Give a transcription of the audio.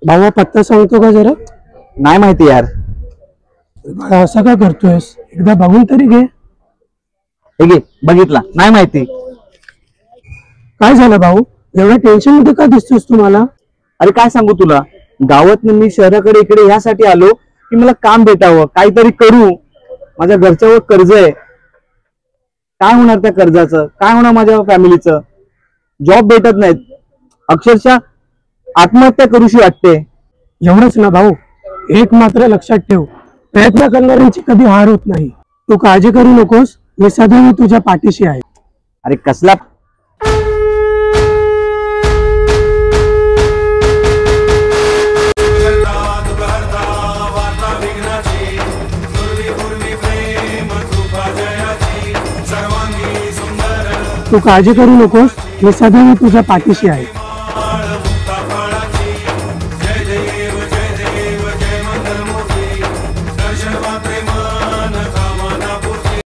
भावा पत्ता सांगतो का जरा? नाही माहिती यार. बाळा असं का करतोयस? एकदा बघून तरी घे. हे घे, बघितला, नाही माहिती. काय झालं भाऊ, एवढ्या टेन्शन मध्ये का दिसतोस तुम्हाला? अरे काय सांगू तुला, गावात मी शहराकडे इकडे यासाठी आलो की मला काम भेटावं, काहीतरी करू. माझ्या घरच्यावर कर्ज आहे. काय होणार त्या कर्जाचं? काय होणार माझ्या फॅमिलीचं? जॉब भेटत नाहीत, अक्षरशः आत्महत्या करूशी वाटते. एवढंच ना भाऊ, एक मात्र लक्षात ठेव, प्रयत्न करणाऱ्यांची कधी हार होत नाही. तू काळजी करू नकोस, मी सदैव तुझ्या पाठीशी आहे. अरे कसला तू काळजी करू नकोस, मी सदैव तुझ्या पाठीशी आहे.